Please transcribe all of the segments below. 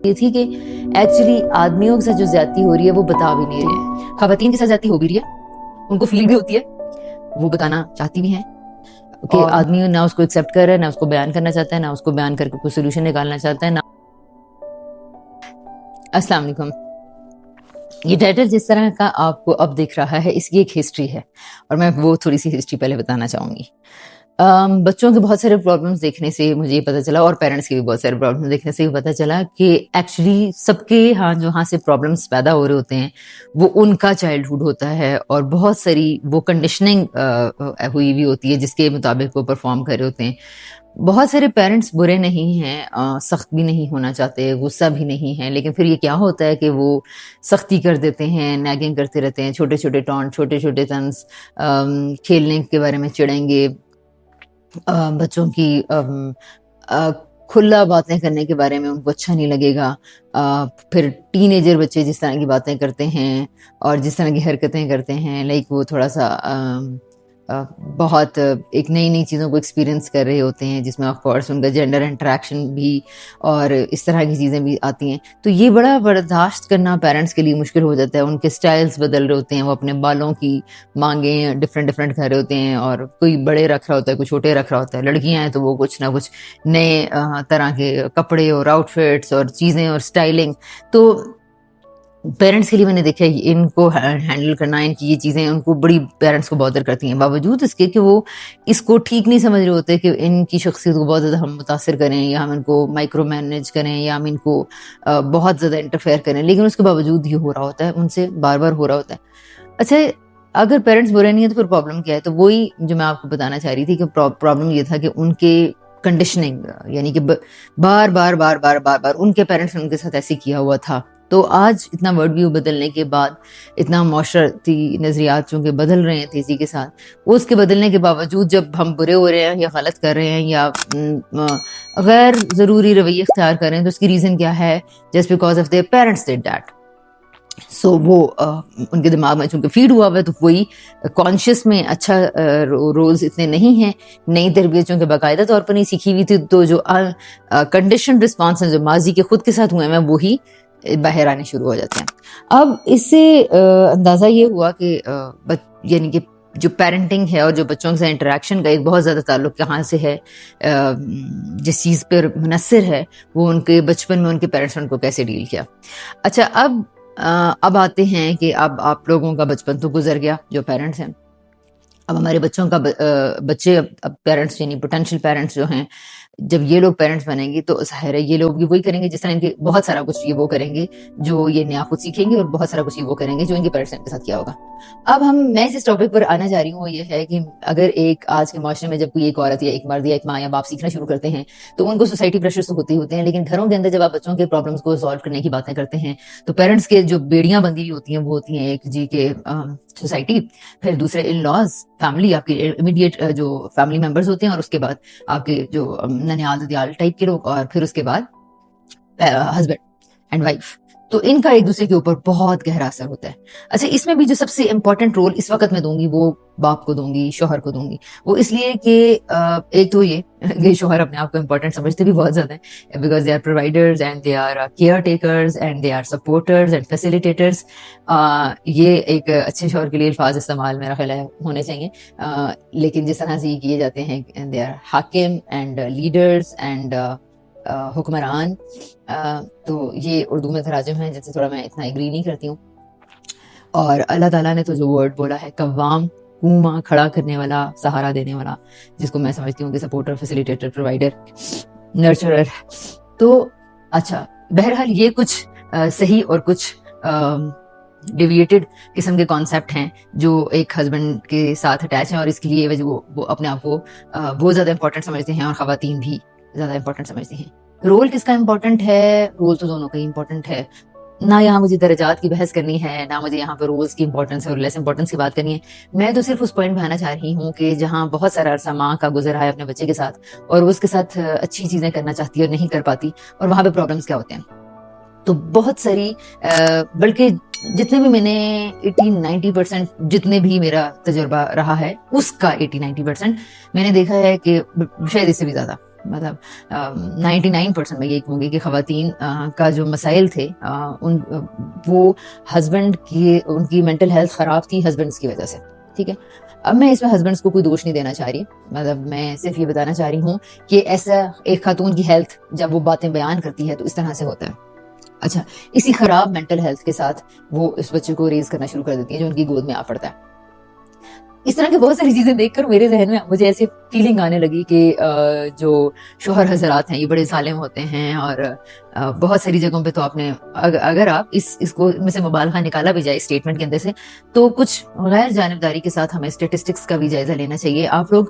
یہ تھی کہ ایکچولی آدمیوں کے ساتھ جو زیادتی ہو رہی ہے وہ بتا بھی نہیں رہے ہیں. خواتین کے ساتھ زیادتی ہو بھی رہی ہے, ان کو فیل بھی ہوتی ہے, وہ بتانا چاہتی بھی ہیں کہ آدمی نہ اس کو ایکسیپٹ کر رہا ہے, نہ اس کو بیان کرنا چاہتا ہے, نہ اس کو بیان کر کے کوئی سولوشن نکالنا چاہتا ہے. نہ السلام علیکم. یہ ٹائٹل جس طرح کا آپ کو اب دکھ رہا ہے اس کی ایک ہسٹری ہے, اور میں وہ تھوڑی سی ہسٹری پہلے بتانا چاہوں گی. بچوں کے بہت سارے پرابلمس دیکھنے سے مجھے یہ پتا چلا, اور پیرنٹس کے بھی بہت سارے پرابلمس دیکھنے سے یہ پتا چلا کہ ایکچولی سب کے جہاں سے پرابلمس پیدا ہو رہے ہوتے ہیں وہ ان کا چائلڈہڈ ہوتا ہے, اور بہت ساری وہ کنڈیشننگ ہوئی ہوئی ہوتی ہے جس کے مطابق وہ پرفارم کر رہے ہوتے ہیں. بہت سارے پیرنٹس برے نہیں ہیں, سخت بھی نہیں ہونا چاہتے, غصہ بھی نہیں ہے, لیکن پھر یہ کیا ہوتا ہے کہ وہ سختی کر دیتے ہیں, نیگنگ کرتے رہتے ہیں, چھوٹے چھوٹے ٹونٹ, چھوٹے چھوٹے طنز, کھیلنے کے بارے میں چڑھیں گے, بچوں کی کھلا باتیں کرنے کے بارے میں ان کو اچھا نہیں لگے گا. پھر ٹین ایجر بچے جس طرح کی باتیں کرتے ہیں اور جس طرح کی حرکتیں کرتے ہیں, لائک وہ تھوڑا سا بہت ایک نئی نئی چیزوں کو ایکسپیرینس کر رہے ہوتے ہیں, جس میں آف کورس ان کا جینڈر انٹریکشن بھی اور اس طرح کی چیزیں بھی آتی ہیں. تو یہ بڑا برداشت کرنا پیرنٹس کے لیے مشکل ہو جاتا ہے. ان کے سٹائلز بدل رہے ہوتے ہیں, وہ اپنے بالوں کی مانگیں ڈفرینٹ کر رہے ہوتے ہیں, اور کوئی بڑے رکھ رہا ہوتا ہے, کوئی چھوٹے رکھ رہا ہوتا ہے. لڑکیاں ہیں تو وہ کچھ نہ کچھ نئے طرح کے کپڑے اور آؤٹ فٹس اور چیزیں اور سٹائلنگ. تو پیرنٹس کے لیے میں نے دیکھا ان کو ہینڈل کرنا, ان کی یہ چیزیں ان کو بڑی پیرنٹس کو بادر کرتی ہیں, باوجود اس کے کہ وہ اس کو ٹھیک نہیں سمجھ رہے ہوتے کہ ان کی شخصیت کو بہت زیادہ ہم متاثر کریں, یا ہم ان کو مائکرو مینیج کریں, یا ہم ان کو بہت زیادہ انٹرفیئر کریں. لیکن اس کے باوجود یہ ہو رہا ہوتا ہے, ان سے بار بار ہو رہا ہوتا ہے. اچھا, اگر پیرنٹس برے نہیں ہیں تو پھر پرابلم کیا ہے؟ تو وہی جو میں آپ کو بتانا چاہ رہی تھی کہ پرابلم یہ تھا کہ ان کے کنڈیشننگ, یعنی کہ بار بار بار بار بار بار ان کے پیرنٹس نے ان کے ساتھ ایسے کیا ہوا تھا. تو آج اتنا ورڈ ویو بدلنے کے بعد, اتنا معاشرتی نظریات چونکہ بدل رہے ہیں تیزی کے ساتھ, اس کے بدلنے کے باوجود جب ہم برے ہو رہے ہیں یا غلط کر رہے ہیں یا غیر ضروری رویے اختیار کر رہے ہیں, تو اس کی ریزن کیا ہے؟ Just because of their parents dead that. So وہ ان کے دماغ میں چونکہ فیڈ ہوا ہوا ہے, تو وہی کانشیس میں اچھا رولز اتنے نہیں ہیں, نئی تربیت چونکہ باقاعدہ طور پر نہیں سیکھی ہوئی تھی, تو جو کنڈیشن رسپانس ہیں جو ماضی کے خود کے ساتھ ہوئے ہیں وہی باہر آنے شروع ہو جاتے ہیں. اب اس سے اندازہ یہ ہوا کہ یعنی کہ جو پیرنٹنگ ہے اور جو بچوں کے ساتھ انٹریکشن کا ایک بہت زیادہ تعلق کہاں سے ہے, جس چیز پر منحصر ہے وہ ان کے بچپن میں ان کے پیرنٹس نے ان کو کیسے ڈیل کیا. اچھا, اب آتے ہیں کہ اب آپ لوگوں کا بچپن تو گزر گیا جو پیرنٹس ہیں, اب ہمارے بچوں کا بچے اب پیرنٹس یعنی پوٹینشیل پیرنٹس جو ہیں, جب یہ لوگ پیرنٹس بنیں گے تو ظاہر ہے یہ لوگ بھی وہی کریں گے جس طرح ان کے بہت سارا کچھ یہ وہ کریں گے جو یہ نیا خود سیکھیں گے, اور بہت سارا کچھ یہ وہ کریں گے جو ان کے پیرنٹس نے ان کے ساتھ کیا ہوگا. اب میں اس ٹاپک پر آنا چاہ رہی ہوں, وہ یہ ہے کہ اگر ایک آج کے معاشرے میں جب کوئی ایک عورت یا ایک مرد یا ایک ماں یا باپ سیکھنا شروع کرتے ہیں تو ان کو سوسائٹی پریشرز تو ہوتے ہی ہوتے ہیں, لیکن گھروں کے اندر جب آپ بچوں کے پرابلمس کو سالو کرنے کی باتیں کرتے ہیں تو پیرنٹس کے جو بیڑیاں بندی ہوئی ہوتی ہیں وہ ہوتی ہیں ایک جی کے سوسائٹی, پھر دوسرے ان لاز, فیملی, آپ کے امیڈیٹ جو فیملی ممبرز ہوتے ہیں, اور اس کے بعد آپ کے جو ننیال ددیال ٹائپ کے لوگ, اور پھر اس کے بعد ہسبینڈ اینڈ وائف. تو ان کا ایک دوسرے کے اوپر بہت گہرا اثر ہوتا ہے. اچھا, اس میں بھی جو سب سے امپورٹنٹ رول اس وقت میں دوں گی وہ باپ کو دوں گی, شوہر کو دوں گی. وہ اس لیے کہ ایک تو یہ شوہر اپنے آپ کو امپورٹنٹ سمجھتے بھی بہت زیادہ ہیں, because they are providers and they are caretakers and they are supporters and facilitators. یہ ایک اچھے شوہر کے لیے الفاظ استعمال میرا خیال ہے ہونے چاہیے, لیکن جس طرح سے یہ کیے جاتے ہیں دے آر حاکم اینڈ لیڈرز اینڈ حکمران, تو یہ اردو میں تراجم ہیں جن سے تھوڑا میں اتنا ایگری نہیں کرتی ہوں. اور اللہ تعالیٰ نے تو جو ورڈ بولا ہے قوام, کنواں کھڑا کرنے والا, سہارا دینے والا, جس کو میں سمجھتی ہوں کہ سپورٹر, فیسیلیٹیٹر, پرووائڈر, نرچرر. تو اچھا, بہرحال یہ کچھ صحیح اور کچھ ڈیویٹڈ قسم کے کانسیپٹ ہیں جو ایک ہسبینڈ کے ساتھ اٹیچ ہیں, اور اس کے لیے وہ اپنے آپ کو بہت زیادہ امپورٹنٹ سمجھتے ہیں, اور خواتین بھی زیادہ امپورٹنٹ سمجھتی ہیں. رول کس کا امپورٹنٹ ہے؟ رول تو دونوں کا ہی امپورٹنٹ ہے. نہ یہاں مجھے درجات کی بحث کرنی ہے, نہ مجھے یہاں پہ رولز کی امپورٹنس اور لیس امپورٹنس کی بات کرنی ہے. میں تو صرف اس پوائنٹ پہ آنا چاہ رہی ہوں کہ جہاں بہت سارا عرصہ ماں کا گزر ہے اپنے بچے کے ساتھ, اور وہ اس کے ساتھ اچھی چیزیں کرنا چاہتی ہے اور نہیں کر پاتی, اور وہاں پہ پرابلمس کیا ہوتے ہیں. تو بہت ساری بلکہ جتنے بھی میں نے 80-90% جتنے بھی میرا تجربہ رہا ہے اس کا 80-90% میں نے دیکھا ہے کہ شاید اس سے بھی زیادہ مطلب 99% میں یہ کہوں گی کہ خواتین کا جو مسائل تھے وہ ہسبینڈ کی، ان کی مینٹل ہیلتھ خراب تھی ہسبینڈس کی وجہ سے. ٹھیک ہے، اب میں اس میں ہسبینڈس کو کوئی دوش نہیں دینا چاہ رہی، مطلب میں صرف یہ بتانا چاہ رہی ہوں کہ ایسا ایک خاتون کی ہیلتھ جب وہ باتیں بیان کرتی ہے تو اس طرح سے ہوتا ہے. اچھا، اسی خراب مینٹل ہیلتھ کے ساتھ وہ اس بچے کو ریز کرنا شروع کر دیتی ہے جو ان کی گود میں آ پڑتا ہے. اس طرح کی بہت ساری چیزیں دیکھ کر میرے ذہن میں مجھے ایسی فیلنگ آنے لگی کہ جو شوہر حضرات ہیں یہ بڑے ظالم ہوتے ہیں، اور بہت ساری جگہوں پہ تو آپ نے اگر آپ اس کو میں سے مبالغہ نکالا بھی جائے اسٹیٹمنٹ کے اندر سے، تو کچھ غیر جانبداری کے ساتھ ہمیں اسٹیٹسٹکس کا بھی جائزہ لینا چاہیے. آپ لوگ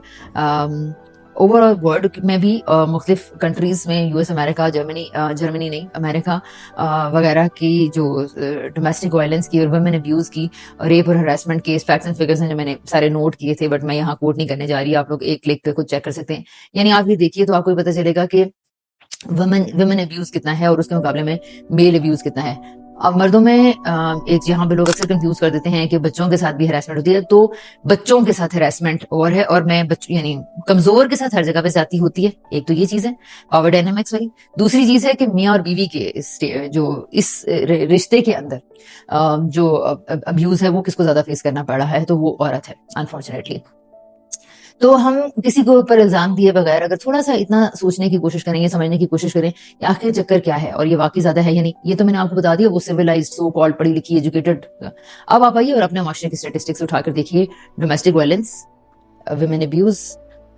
اوور آل ورلڈ میں بھی مختلف کنٹریز میں، یو ایس امریکہ، جرمنی نہیں امریکہ وغیرہ کی جو ڈومیسٹک وائلنس کی اور ویمن ابیوز کی، ریپ اور ہراسمنٹ کے فیکٹس اینڈ فگرز ہیں جو میں نے سارے نوٹ کیے تھے، بٹ میں یہاں کوٹ نہیں کرنے جا رہی. آپ لوگ ایک کلک پہ خود چیک کر سکتے ہیں. یعنی آپ یہ دیکھیے تو آپ کو یہ پتہ چلے گا کہ ویمن ابیوز کتنا ہے اور اس کے مقابلے میں میل ابیوز کتنا ہے. اب مردوں میں ایک یہاں پہ لوگ اکثر کنفیوز کر دیتے ہیں کہ بچوں کے ساتھ بھی ہراسمنٹ ہوتی ہے، تو بچوں کے ساتھ ہراسمنٹ اور ہے، اور میں یعنی کمزور کے ساتھ ہر جگہ پہ زیادتی ہوتی ہے. ایک تو یہ چیز ہے پاور ڈائنامکس والی. دوسری چیز ہے کہ میاں اور بیوی کے جو اس رشتے کے اندر جو ابیوز ہے وہ کس کو زیادہ فیس کرنا پڑ رہا ہے، تو وہ عورت ہے انفارچونیٹلی. تو ہم کسی کو اوپر الزام دیے بغیر اگر تھوڑا سا اتنا سوچنے کی کوشش کریں، یہ سمجھنے کی کوشش کریں کہ آخر چکر کیا ہے اور یہ واقعی زیادہ ہے یا نہیں. یہ تو میں نے آپ کو بتا دیا وہ سویلائزڈ، سو کالڈ، پڑھی لکھی، ایجوکیٹڈ. اب آپ آئیے اور اپنے معاشرے کی اسٹیٹسٹکس اٹھا کر دیکھیے domestic violence, women abuse,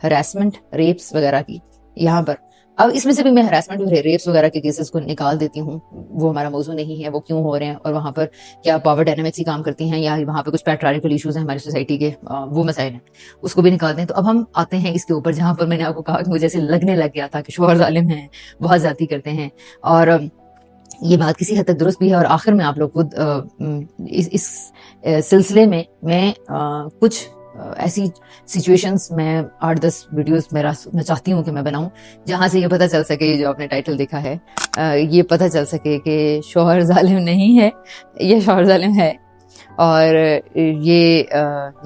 harassment, rapes وغیرہ کی یہاں پر. اب اس میں سے بھی میں ہراسمنٹ اور ریپس وغیرہ کے کیسز کو نکال دیتی ہوں، وہ ہمارا موضوع نہیں ہے، وہ کیوں ہو رہے ہیں اور وہاں پر کیا پاور ڈائنامکس ہی کام کرتی ہیں یا وہاں پہ کچھ پیٹرارکل ایشوز ہیں ہماری سوسائٹی کے، وہ مسائل ہیں، اس کو بھی نکال دیں. تو اب ہم آتے ہیں اس کے اوپر جہاں پر میں نے آپ کو کہا کہ مجھے ایسے لگنے لگ گیا تھا کہ شوہر ظالم ہیں، بہت زیادتی کرتے ہیں، اور یہ بات کسی حد تک درست بھی ہے. اور آخر میں آپ لوگ خود اس سلسلے میں کچھ ایسی سچویشنز میں 8-10 ویڈیوز میں چاہتی ہوں کہ میں بناؤں جہاں سے یہ پتہ چل سکے، یہ جو آپ نے ٹائٹل دیکھا ہے، یہ پتہ چل سکے کہ شوہر ظالم نہیں ہے، یہ شوہر ظالم ہے، اور یہ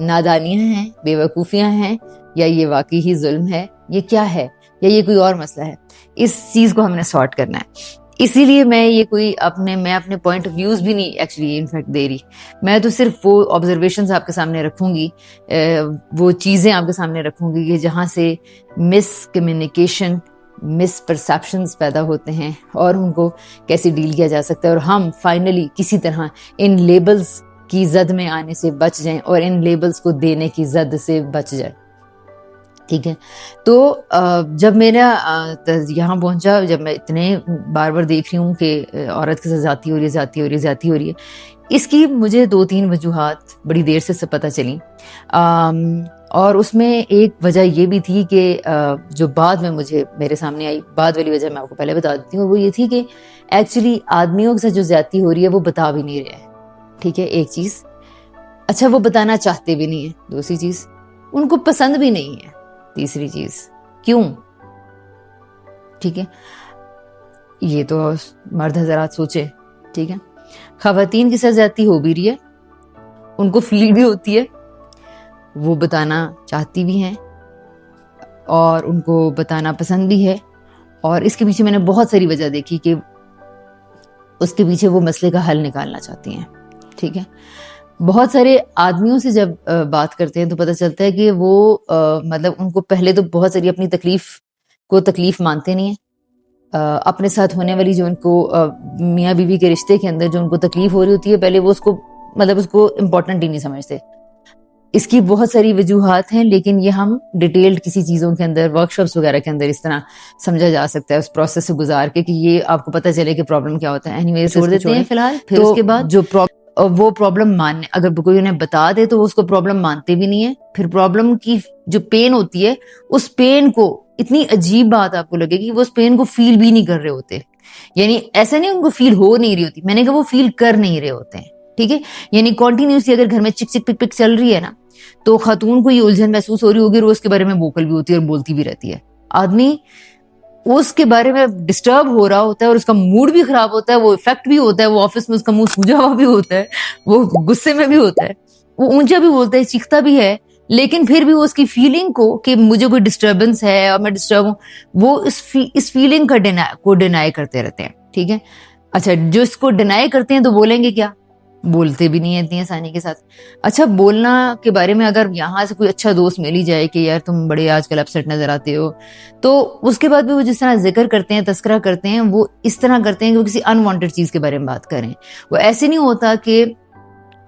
نادانیاں ہیں، بے وقوفیاں ہیں، یا یہ واقعی ہی ظلم ہے، یہ کیا ہے، یا یہ کوئی اور مسئلہ ہے. اس چیز کو ہم نے سارٹ کرنا ہے. اسی لیے میں یہ کوئی میں اپنے پوائنٹ آف ویوز بھی نہیں ایکچولی انفیکٹ دے رہی. میں تو صرف وہ آبزرویشنز آپ کے سامنے رکھوں گی، وہ چیزیں آپ کے سامنے رکھوں گی کہ جہاں سے مس کمیونیکیشن، مس پرسیپشنز پیدا ہوتے ہیں اور ان کو کیسے ڈیل کیا جا سکتا ہے، اور ہم فائنلی کسی طرح ان لیبلز کی زد میں آنے سے بچ جائیں اور ان لیبلز کو دینے کی زد سے بچ جائیں. ٹھیک ہے. تو جب میرا یہاں پہنچا، جب میں اتنے بار بار دیکھ رہی ہوں کہ عورت کے ساتھ زیادتی ہو رہی ہے، زیادتی ہو رہی ہے، زیادتی ہو رہی ہے، اس کی مجھے 2-3 وجوہات بڑی دیر سے پتہ چلیں. اور اس میں ایک وجہ یہ بھی تھی کہ جو بعد میں مجھے میرے سامنے آئی، بعد والی وجہ میں آپ کو پہلے بتا دیتی ہوں، وہ یہ تھی کہ ایکچولی آدمیوں کے ساتھ جو زیادتی ہو رہی ہے وہ بتا بھی نہیں رہے ہیں. ٹھیک ہے، ایک چیز. اچھا، وہ بتانا چاہتے بھی نہیں ہیں. دوسری چیز، ان کو پسند بھی نہیں ہے. تیسری چیز، کیوں؟ ٹھیک ہے، یہ تو مرد حضرات سوچے. ٹھیک ہے، خواتین کے ساتھ زیادتی ہو بھی رہی ہے، ان کو فیل بھی ہوتی ہے، وہ بتانا چاہتی بھی ہیں اور ان کو بتانا پسند بھی ہے. اور اس کے پیچھے میں نے بہت ساری وجہ دیکھی کہ اس کے پیچھے وہ مسئلے کا حل نکالنا چاہتی ہیں. ٹھیک ہے، بہت سارے آدمیوں سے جب بات کرتے ہیں تو پتہ چلتا ہے کہ وہ مطلب ان کو پہلے تو بہت ساری اپنی تکلیف کو تکلیف مانتے نہیں ہیں. اپنے ساتھ ہونے والی جو ان کو میاں بیوی کے رشتے کے اندر جو ان کو تکلیف ہو رہی ہوتی ہے، پہلے وہ اس کو امپورٹنٹ ہی نہیں سمجھتے. اس کی بہت ساری وجوہات ہیں، لیکن یہ ہم ڈیٹیلڈ کسی چیزوں کے اندر، ورک شاپس وغیرہ کے اندر اس طرح سمجھا جا سکتا ہے، اس پروسیس سے گزار کے، کہ یہ آپ کو پتہ چلے کہ پرابلم کیا ہوتا ہے. اینی ویز چھوڑ دیتے ہیں فی الحال. پھر اس کے بعد وہ پرابلم ماننے، اگر کوئی انہیں بتا دے تو وہ اس کو پرابلم مانتے بھی نہیں ہے. پھر پرابلم کی جو پین ہوتی ہے، اس پین کو اتنی عجیب بات آپ کو لگے گی، وہ اس پین کو فیل بھی نہیں کر رہے ہوتے. یعنی ایسا نہیں ان کو فیل ہو نہیں رہی ہوتی، میں نے کہا وہ فیل کر نہیں رہے ہوتے ہیں. ٹھیک ہے، یعنی کنٹینیوسلی اگر گھر میں چک چک پک پک چل رہی ہے نا، تو خاتون کو یہ الجھن محسوس ہو رہی ہوگی، روز کے بارے میں ووکل بھی ہوتی ہے اور بولتی بھی رہتی ہے. آدمی اس کے بارے میں ڈسٹرب ہو رہا ہوتا ہے اور اس کا موڈ بھی خراب ہوتا ہے، وہ افیکٹ بھی ہوتا ہے، وہ آفس میں اس کا منہ سوجا ہوا بھی ہوتا ہے، وہ غصے میں بھی ہوتا ہے، وہ اونچا بھی بولتا ہے، چیختا بھی ہے، لیکن پھر بھی وہ اس کی فیلنگ کو کہ مجھے کوئی ڈسٹربنس ہے اور میں ڈسٹرب ہوں، وہ اس فیلنگ کو ڈینائی کرتے رہتے ہیں. ٹھیک ہے. اچھا، جو اس کو ڈینائی کرتے ہیں تو بولیں گے کیا؟ بولتے بھی نہیں ہیں اتنی آسانی کے ساتھ. اچھا، بولنا کے بارے میں اگر یہاں سے کوئی اچھا دوست مل ہی جائے کہ یار تم بڑے آج کل اپسیٹ نظر آتے ہو، تو اس کے بعد بھی وہ جس طرح ذکر کرتے ہیں، تذکرہ کرتے ہیں، وہ اس طرح کرتے ہیں کہ وہ کسی انوانٹیڈ چیز کے بارے میں بات کریں. وہ ایسے نہیں ہوتا کہ،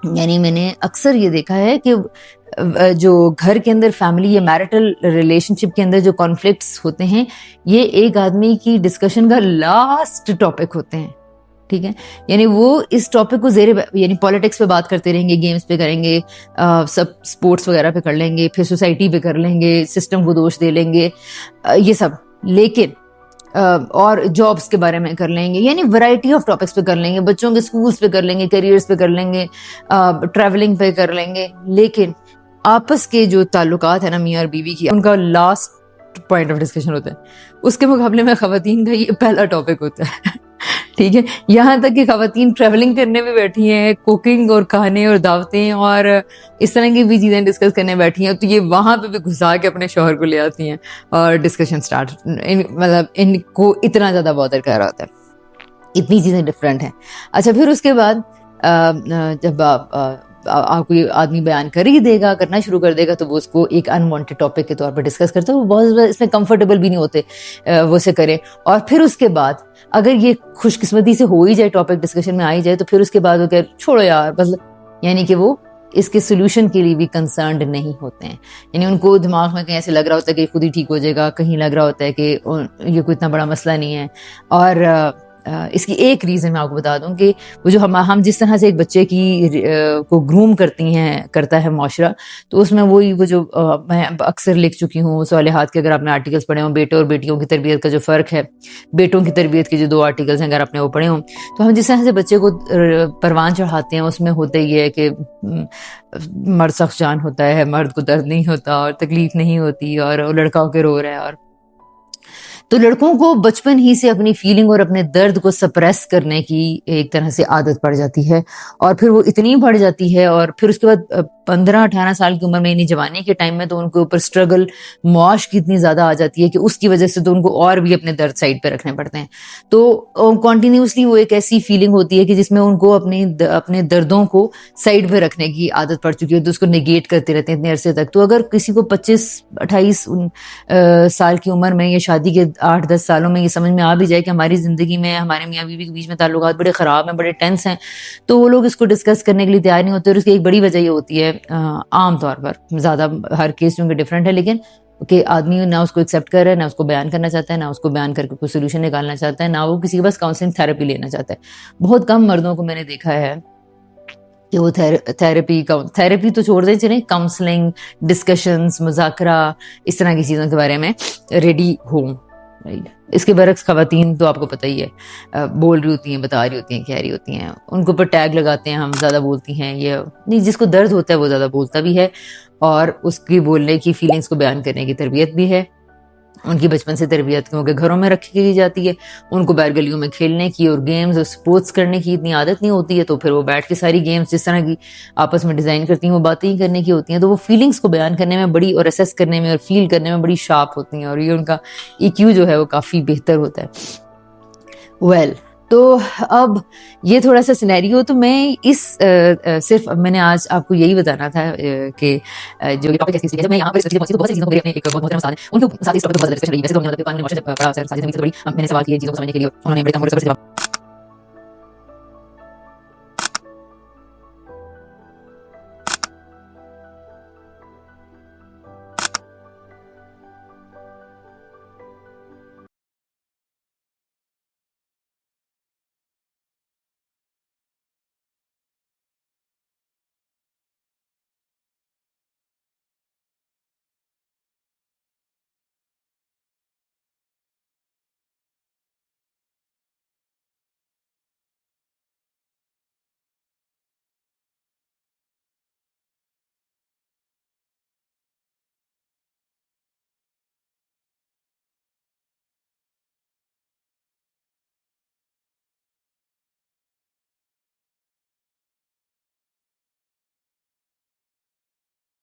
یعنی میں نے اکثر یہ دیکھا ہے کہ جو گھر کے اندر فیملی یا میرٹل ریلیشن شپ کے اندر جو کانفلکٹس ہوتے ہیں، یہ ایک آدمی کی ڈسکشن کا لاسٹ ٹاپک ہوتے ہیں. ٹھیک ہے. یعنی وہ اس ٹاپک کو یعنی پالیٹکس پہ بات کرتے رہیں گے، گیمز پہ کریں گے، سب اسپورٹس وغیرہ پہ کر لیں گے، پھر سوسائٹی پہ کر لیں گے، سسٹم کو دوش دے لیں گے، یہ سب. لیکن اور جابس کے بارے میں کر لیں گے، یعنی ورائٹی آف ٹاپکس پہ کر لیں گے، بچوں کے اسکولس پہ کر لیں گے، کیریئرس پہ کر لیں گے، ٹریولنگ پہ کر لیں گے. لیکن آپس کے جو تعلقات ہیں نا میاں اور بیوی کی، ان کا لاسٹ پوائنٹ آف ڈسکشن ہوتا ہے. اس کے مقابلے میں خواتین کا یہ پہلا ٹاپک ہوتا ہے. ٹھیک ہے. یہاں تک کہ خواتین ٹریولنگ کرنے میں بیٹھی ہیں، کوکنگ اور کھانے اور دعوتیں اور اس طرح کی بھی چیزیں ڈسکس کرنے بیٹھی ہیں، تو یہ وہاں پہ بھی گھسا کے اپنے شوہر کو لے آتی ہیں اور ڈسکشن سٹارٹ، مطلب ان کو اتنا زیادہ بادر کر رہا ہوتا ہے. اتنی چیزیں ڈفرینٹ ہیں. اچھا، پھر اس کے بعد جب آپ کو آدمی بیان کر ہی دے گا، کرنا شروع کر دے گا، تو وہ اس کو ایک انوانٹیڈ ٹاپک کے طور پر ڈسکس کرتے ہیں. وہ بہت زیادہ اس میں کمفرٹیبل بھی نہیں ہوتے وہ اسے کریں. اور پھر اس کے بعد اگر یہ خوش قسمتی سے ہو ہی جائے، ٹاپک ڈسکشن میں آ ہی جائے، تو پھر اس کے بعد وہ کہ چھوڑو یار، مطلب یعنی کہ وہ اس کے سولوشن کے لیے بھی کنسرنڈ نہیں ہوتے ہیں. یعنی ان کو دماغ میں کہیں ایسے لگ رہا ہوتا ہے کہ خود ہی ٹھیک ہو جائے گا، کہیں لگ رہا ہوتا ہے کہ یہ کوئی اتنا بڑا مسئلہ نہیں ہے. اور اس کی ایک ریزن میں آپ کو بتا دوں کہ وہ جو ہم جس طرح سے ایک بچے کی کو گروم کرتا ہے معاشرہ، تو اس میں وہ جو میں اکثر لکھ چکی ہوں صالحات کے، اگر آپ نے آرٹیکلس پڑھے ہوں، بیٹے اور بیٹیوں کی تربیت کا جو فرق ہے، بیٹوں کی تربیت کے جو 2 آرٹیکلس ہیں اگر آپ نے وہ پڑھے ہوں، تو ہم جس طرح سے بچے کو پروان چڑھاتے ہیں، اس میں ہوتا ہی ہے کہ مرد سخت جان ہوتا ہے، مرد کو درد نہیں ہوتا اور تکلیف نہیں ہوتی، اور لڑکا ہو کے رو رہا ہے. اور تو لڑکوں کو بچپن ہی سے اپنی فیلنگ اور اپنے درد کو سپریس کرنے کی ایک طرح سے عادت پڑ جاتی ہے، اور پھر وہ اتنی بڑھ جاتی ہے، اور پھر اس کے بعد 15-18 سال کی عمر میں، یعنی جوانی کے ٹائم میں، تو ان کے اوپر اسٹرگل معاش کی اتنی زیادہ آ جاتی ہے کہ اس کی وجہ سے تو ان کو اور بھی اپنے درد سائڈ پہ رکھنے پڑتے ہیں. تو کنٹینیوسلی وہ ایک ایسی فیلنگ ہوتی ہے کہ جس میں ان کو اپنے دردوں کو سائڈ پہ رکھنے کی عادت پڑ چکی ہے، تو اس کو نیگیٹ کرتے رہتے ہیں اتنے عرصے تک. تو اگر کسی کو 25-28 سال کی عمر میں یا شادی کے 8-10 سالوں میں یہ سمجھ میں آ بھی جائے کہ ہماری زندگی میں ہمارے میاں بیوی کے بیچ میں تعلقات بڑے خراب ہیں، بڑے ٹینس ہیں، تو وہ لوگ اس کو ڈسکس کرنے کے لیے تیار نہیں ہوتے. اور اس کی ایک بڑی وجہ یہ ہوتی ہے، عام طور پر، زیادہ ہر کیس چونکہ ڈفرینٹ ہے، لیکن کہ آدمی نہ اس کو ایکسیپٹ کر رہا ہے، نہ اس کو بیان کرنا چاہتا ہے، نہ اس کو بیان کر کے کوئی سولوشن نکالنا چاہتا ہے، نہ وہ کسی کے پاس کاؤنسلنگ تھراپی لینا چاہتا ہے. بہت کم مردوں کو میں نے دیکھا ہے کہ وہ تھراپی تو چھوڑ دیں، چلیں کاؤنسلنگ، ڈسکشنز، مذاکرہ، اس طرح کی چیزوں کے بارے میں ریڈی ہوں. اس کے برعکس خواتین تو آپ کو پتہ ہی ہے، بول رہی ہوتی ہیں، بتا رہی ہوتی ہیں، کہہ رہی ہوتی ہیں، ان کے اوپر ٹیگ لگاتے ہیں ہم زیادہ بولتی ہیں. یہ نہیں، جس کو درد ہوتا ہے وہ زیادہ بولتا بھی ہے، اور اس کی بولنے کی، فیلنگس کو بیان کرنے کی تربیت بھی ہے. ان کی بچپن سے تربیت کیونکہ گھروں میں رکھی جاتی ہے، ان کو باہر گلیوں میں کھیلنے کی اور گیمز اور سپورٹس کرنے کی اتنی عادت نہیں ہوتی ہے، تو پھر وہ بیٹھ کے ساری گیمز جس طرح کی آپس میں ڈیزائن کرتی ہیں، وہ باتیں ہی کرنے کی ہوتی ہیں. تو وہ فیلنگس کو بیان کرنے میں بڑی، اور اسیس کرنے میں اور فیل کرنے میں بڑی شارپ ہوتی ہیں، اور یہ ان کا EQ جو ہے وہ کافی بہتر ہوتا ہے. تو اب یہ تھوڑا سا سینیریو، تو میں صرف میں نے آج آپ کو یہی بتانا تھا کہ جو ٹاپک ہے، میں یہاں پر بہت سی چیزوں کو اپنے ایک بہت محترم استاد ہیں، ان کے ساتھ اس ٹاپک پر بہت زیادہ ڈسکشن رہی. ویسے تو ہم نے قانون معاشرت سے پڑھا، ساری زندگی سے بڑی محنت سے سوال کیے چیزوں کو سمجھنے کے لیے، انہوں نے بڑے کم